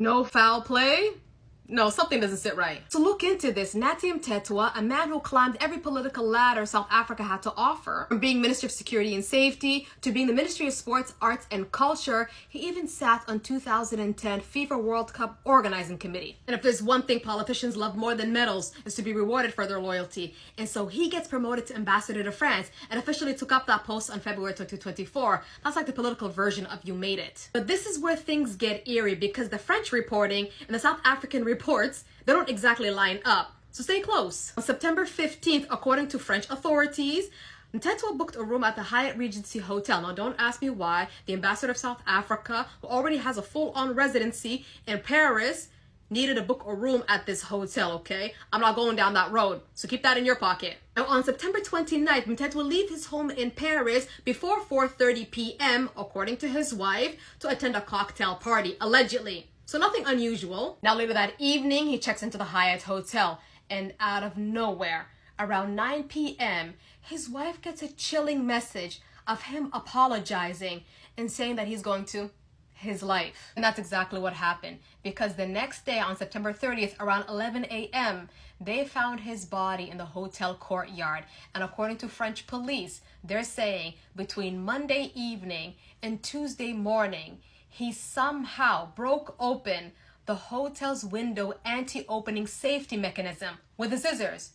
No foul play? No, something doesn't sit right. To look into this, Nathi Mthethwa, a man who climbed every political ladder South Africa had to offer, from being Minister of Security and Safety to being the Ministry of Sports, Arts and Culture, he even sat on 2010 FIFA World Cup Organizing Committee. And if there's one thing politicians love more than medals, is to be rewarded for their loyalty. And so he gets promoted to ambassador to France and officially took up that post on February 2024. That's like the political version of you made it. But this is where things get eerie, because the French reporting and the South African reports, they don't exactly line up. So stay close. On September 15th, according to French authorities, Mthethwa booked a room at the Hyatt Regency Hotel. Now, don't ask me why. The ambassador of South Africa, who already has a full-on residency in Paris, needed to book a room at this hotel, okay? I'm not going down that road, so keep that in your pocket. Now, on September 29th, Mthethwa leave his home in Paris before 4:30 p.m., according to his wife, to attend a cocktail party, allegedly. So nothing unusual. Now, later that evening, he checks into the Hyatt Hotel, and out of nowhere, around 9 p.m., his wife gets a chilling message of him apologizing and saying that he's going to his life. And that's exactly what happened, because the next day on September 30th around 11 a.m. they found his body in the hotel courtyard. And according to French police, they're saying between Monday evening and Tuesday morning, he somehow broke open the hotel's window anti-opening safety mechanism with the scissors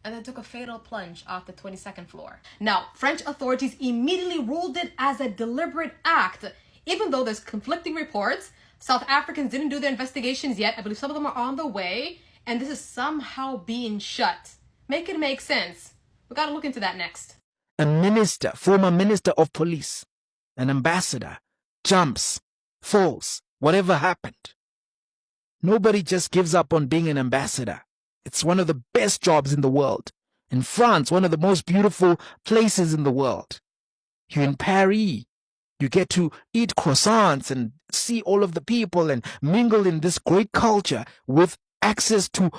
and then took a fatal plunge off the 22nd floor. Now, French authorities immediately ruled it as a deliberate act. Even though there's conflicting reports, South Africans didn't do their investigations yet. I believe some of them are on the way, and this is somehow being shut. Make it make sense. We gotta look into that next. A minister, former minister of police, an ambassador, jumps, falls, whatever happened. Nobody just gives up on being an ambassador. It's one of the best jobs in the world. In France, one of the most beautiful places in the world. You're in Paris. You get to eat croissants and see all of the people and mingle in this great culture with access to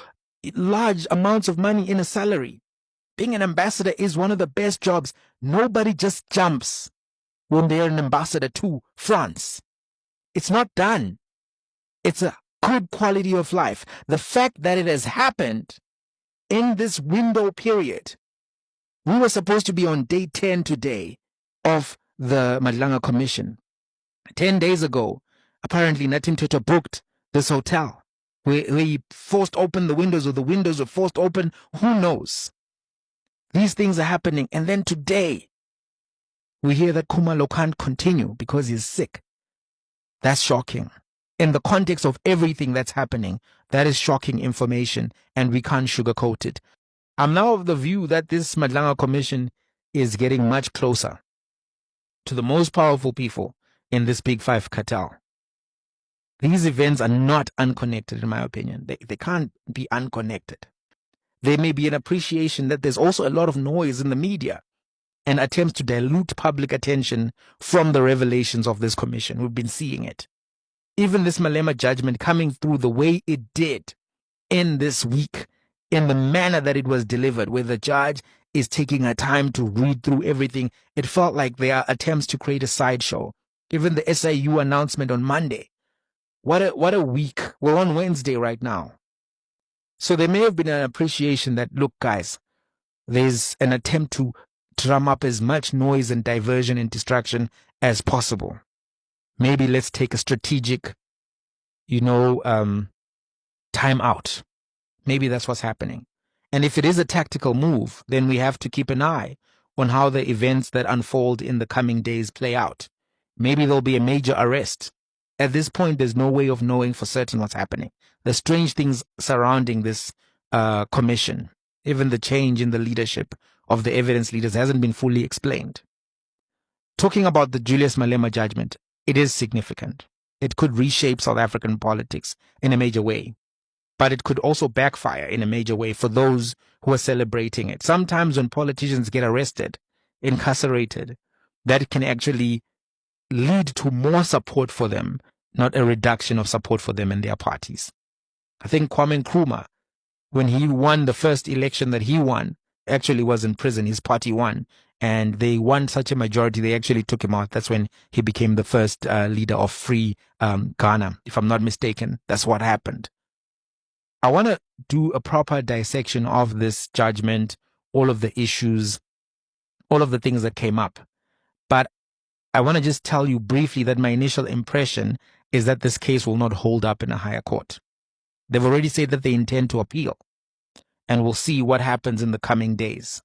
large amounts of money in a salary. Being an ambassador is one of the best jobs. Nobody just jumps when they're an ambassador to France. It's not done. It's a good quality of life. The fact that it has happened in this window period, we were supposed to be on day 10 today of the Madlanga Commission. 10 days ago, apparently Nathi Mthethwa booked this hotel where he forced open the windows, or the windows were forced open. Who knows? These things are happening. And then today, we hear that Khumalo can't continue because he's sick. That's shocking. In the context of everything that's happening, that is shocking information, and we can't sugarcoat it. I'm now of the view that this Madlanga Commission is getting much closer to the most powerful people in this Big Five cartel. These events are not unconnected, in my opinion. They can't be unconnected. There may be an appreciation that there's also a lot of noise in the media and attempts to dilute public attention from the revelations of this commission. We've been seeing it. Even this Malema judgment coming through the way it did in this week, in the manner that it was delivered, where the judge is taking her time to read through everything. It felt like there are attempts to create a sideshow. Even the SIU announcement on Monday. What a week. We're on Wednesday right now. So there may have been an appreciation that, look, guys, there's an attempt to drum up as much noise and diversion and distraction as possible. Maybe let's take a strategic, time out. Maybe that's what's happening. And if it is a tactical move, then we have to keep an eye on how the events that unfold in the coming days play out. Maybe there'll be a major arrest. At this point, there's no way of knowing for certain what's happening. The strange things surrounding this commission, even the change in the leadership of the evidence leaders, hasn't been fully explained. Talking about the Julius Malema judgment, it is significant. It could reshape South African politics in a major way. But it could also backfire in a major way for those who are celebrating it. Sometimes when politicians get arrested, incarcerated, that can actually lead to more support for them, not a reduction of support for them and their parties. I think Kwame Nkrumah, when he won the first election that he won, actually was in prison. His party won. and they won such a majority, they actually took him out. That's when he became the first leader of free Ghana, if I'm not mistaken. That's what happened. I want to do a proper dissection of this judgment, all of the issues, all of the things that came up. But I want to just tell you briefly that my initial impression is that this case will not hold up in a higher court. They've already said that they intend to appeal, and we'll see what happens in the coming days.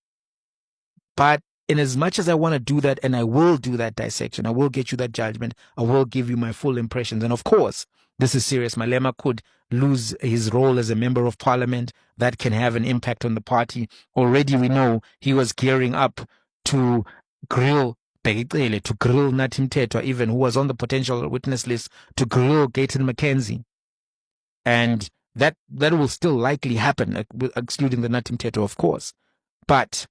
But in as much as I want to do that, and I will do that dissection, I will get you that judgment, I will give you my full impressions. And of course, this is serious. Malema could lose his role as a member of parliament. That can have an impact on the party. Already we know he was gearing up to grill Nathi Mthethwa, even, who was on the potential witness list, to grill Gayton McKenzie. And that will still likely happen, excluding the Nathi Mthethwa, of course. But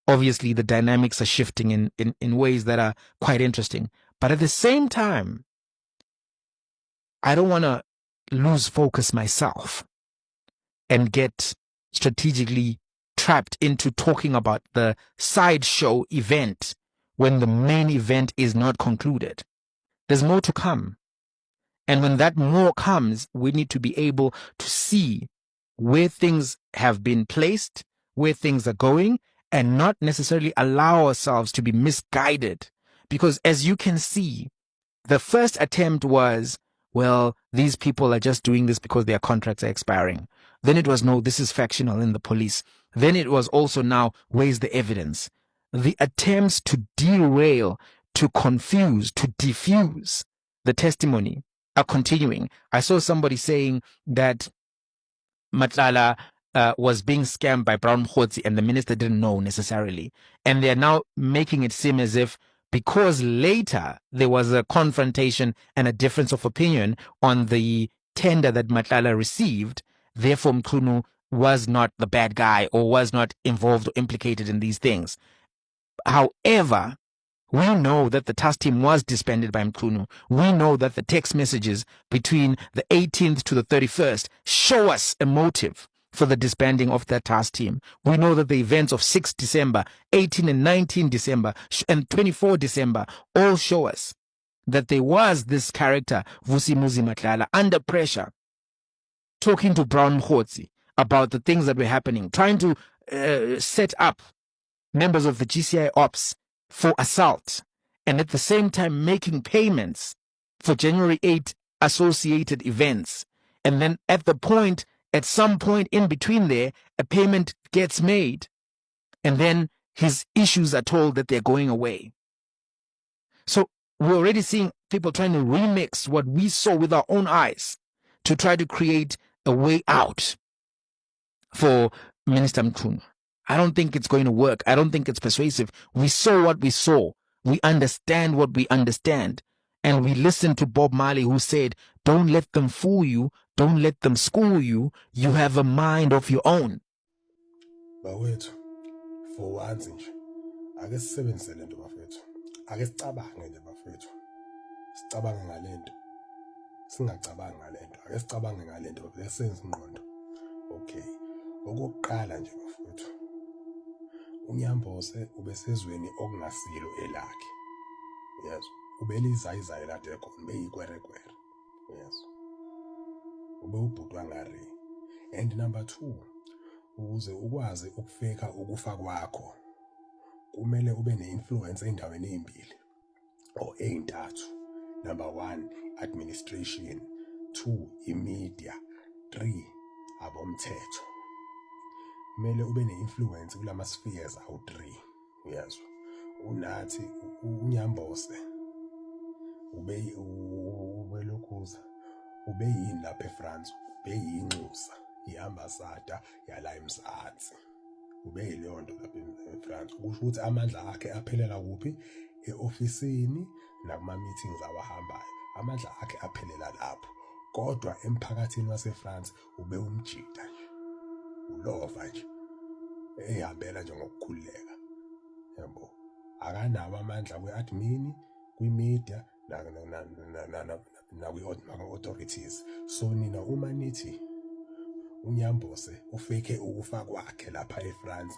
obviously the dynamics are shifting in ways that are quite interesting. But at the same time, I don't want to lose focus myself and get strategically trapped into talking about the sideshow event when the main event is not concluded. There's more to come. And when that more comes, we need to be able to see where things have been placed, where things are going, and not necessarily allow ourselves to be misguided. Because as you can see, the first attempt was, well, these people are just doing this because their contracts are expiring. Then it was, no, this is factional in the police. Then it was also, now, where's the evidence? The attempts to derail, to confuse, to diffuse the testimony are continuing. I saw somebody saying that Matlala was being scammed by Brown Mkhotsi and the minister didn't know necessarily. And they're now making it seem as if because later there was a confrontation and a difference of opinion on the tender that Matlala received, therefore Mkhunu was not the bad guy or was not involved or implicated in these things. However, we know that the task team was disbanded by Mkhunu. We know that the text messages between the 18th to the 31st show us a motive for the disbanding of that task team. We know that the events of 6 December, 18 and 19 December, and 24 December all show us that there was this character, Vusimuzi Matlala, under pressure, talking to Brown Mkhotsi about the things that were happening, trying to set up members of the GCI ops for assault, and at the same time making payments for January 8 associated events. And then at some point in between there, a payment gets made, and then his issues are told that they're going away. So we're already seeing people trying to remix what we saw with our own eyes to try to create a way out for Minister Mkhunu. I don't think it's going to work. I don't think it's persuasive. We saw what we saw. We understand what we understand. And we listened to Bob Marley, who said, don't let them fool you. Don't let them school you. You have a mind of your own. Bawethu, for once nje, ake sisebenzise lento bafethu. Ake sicabange nje bafethu. Sicabange ngalento. Singacabangi ngalento. Ake sicabange ngalento bafethu. Senze ingqondo. Okay. Okokuqala nje bafethu. uNyambose ubesezweni okungasilo elakhe. Yes. Ubelizayizayi lade khona beyikwerekwere. Yes. Ube ubhutwa ngari. And number 2, ukuze ukwazi ukufeka ukufa kwakho, kumele ube neinfluence endaweni ezimbili or ezintathu. Number 1, administration. 2, imedia. 3, abomthetho. Kumele ube neinfluence kulama spheres awu3. Uyazwa? Unathi uNyambose ubelokhuza ubeyini lapha eFrance, ubeyinxusa iambassador yala eMzansi. Ubeyileyo nto lapha eFrance. Kusho ukuthi amandla akhe aphelela kuphi? Eofisini nakuma meetings awahambayo. Amandla akhe aphelela lapho. Kodwa emphakathini waseFrance ube umjida nje. Ulova nje. Ehambela nje ngokukhuleka. Yabo. Akanawo amandla kweadmin, kwimedia na kwi-authorities. So nina uma nithi uNyambose ufake ukufa kwakhe lapha eFrance,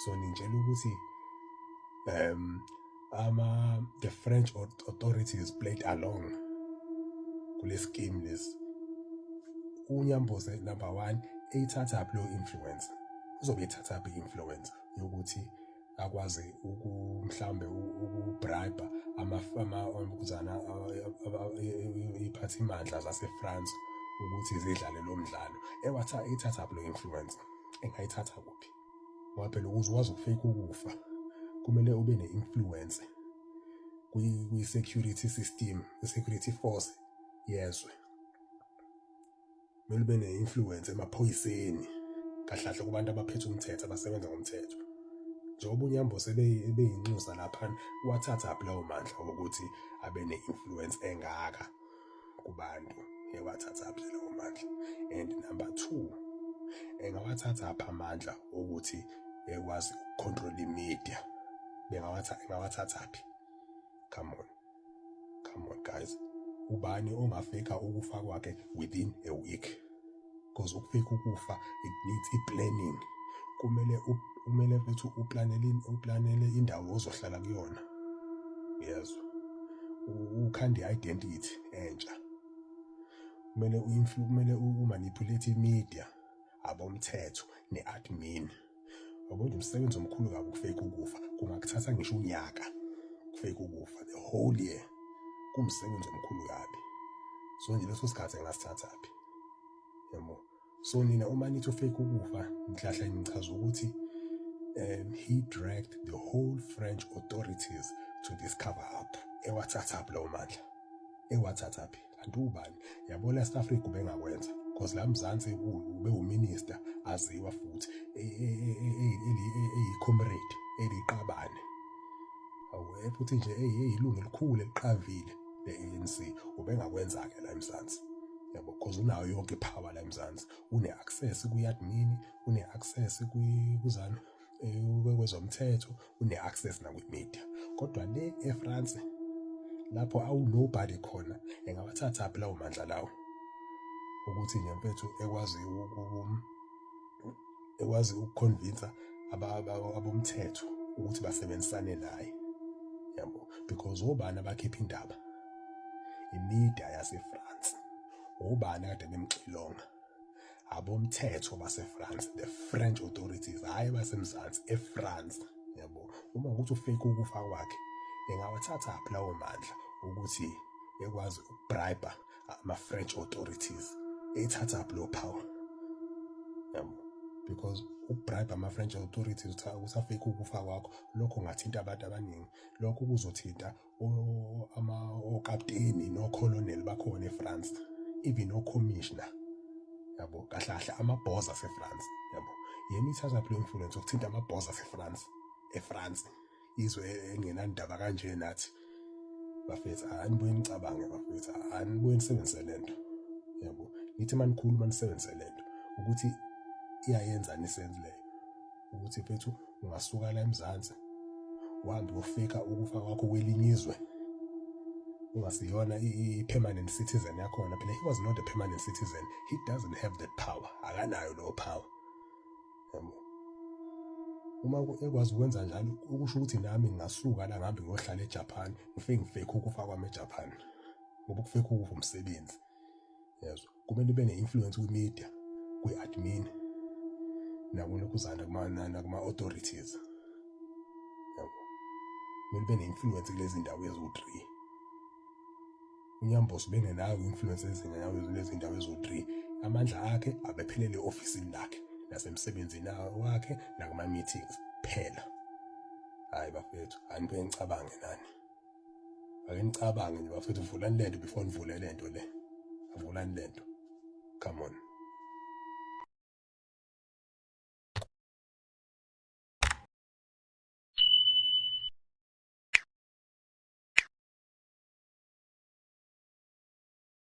so nintshela ukuthi the French authorities played along kule scheme lesi. uNyamboze number 1 eyithatha phi lo influence, uzobe ethatha phi influence yokuthi akwazi mhlambe ukubribe ukuzana iphathimandla zaseFrance ukuthi zidlale lo mdlalo. Ethatha phi lo influence, engayithatha kuphi? Ngoba phela ukuze ukwazi ukufake ukufa kumele ube ne-influence kwi-security system, i-security force yezwe. Kumele ube ne-influence emaphoyiseni, kahle kahle kubantu abaphethe umthetho, abasebenza ngomthetho. Njengoba uNyamboze ebeyinxusa lapha, wathatha phi lawo mandla wokuthi abe ne-influence engaka kubantu? Wathatha phi lawo mandla? And number 2, engawathatha phi amandla ukuthi ekwazi ukucontrol i-media? Engawathatha phi? Come on guys. Ubani ongafika ukufa kwakhe within a week? Because ukufika ukufa, it needs i-planning. Kumele futhi uplanele indawo ozohlala kuyona. Yes. Ukhande i-identity entsha. Kumele umanipulate i-media, abomthetho ne-admin. Yabona umsebenzi omkhulu kabi ukufake ukufa. Kungakuthatha ngisho unyaka ukufake ukufa, the whole year. Kumsebenzi omkhulu kabi. So nje leso sikhathi engasithatha phi? Yabo. So nina uma nithi ufake ukufa, ngihlahla ngichaza ukuthi he dragged the whole French authorities to this cover up. Ewathatha phi lawo mandla? Ewathatha phi? Kanti ubani? Yabo South Africa ubengakwenza because la Mzansi ube uminister aziwa futhi comrade eliqabane. Awu futhi nje eyilungu elikhulu eliqavile le-ANC ubengakwenza ke la eMzansi. Yabo because unayo yonke ipower la eMzansi. Une-access kwi-admin, une-access kuzana kwezomthetho, une-access nakwi-media. Kodwa le eFrance lapho nobody khona, engawathatha phi lawo mandla lawo ukuthi nje mfethu ekwazi ukuconvince abomthetho ukuthi basebenzisane naye. Yabo, because obani abakhipha indaba? I-media yaseFrance. Obani kade bemxilonga? Abomthetho baseFrance, the French authorities, hayi baseMzansi, eFrance. Yabo, uma ukuthi ufake ukufa kwakhe, engawathatha phi lawo mandla ukuthi ekwazi ukubribe ama-French authorities? Ethatha phi lo power? Yabo, because ukubribe ama-French authorities usafake ukufa kwakho, lokho ngathinta abantu abaningi. Lokho kuzothinta okapteni nocolonel bakhona eFrance, even no-commissioner. Yabo, kahle kahle amabhoza aseFrance. Yabo, yena ithatha phi lo influence ukuthinta amabhoza aseFrance? eFrance, izwe engenandaba kanje nathi. Bafethu, anibuye nicabange bafethu, anibuye nisebenzise lento. Yabo, nithi manikhulu manisebenzise lento ukuthi iyayenzani isenze leyo, ukuthi mfethu ungasuka la eMzansi uhambe ufika ukufa kwakho kwelinye izwe, ungasiyona i-permanent citizen yakhona. Phela he was not a permanent citizen, he doesn't have that power, akanayo lo power. Yabo, uma ekwazi ukwenza njalo, ukusho ukuthi nami ngingasuka la ngihambe ngiyohlala eJapan, ngifake ukufa kwami eJapan, ngoba ukufake ukufa umsebenzi. Yezwa, kumele ube ne-influence kwi-media, kwi-admin, nakunokuzana kuma-authorities. Yabo, kumele ube ne-influence kulezi ndawo ezo-3. uNyamboze bengenayo influence lezi ndawo ezo-3. Amandla akhe abephelele ofisini lakhe nasemsebenzini wakhe nakuma-meetings phela. Hayi bafethu, anibuye nicabange nani. Ake nicabange nje bafethu, vulani lento before nivule lento le. Avulani lento. Come on.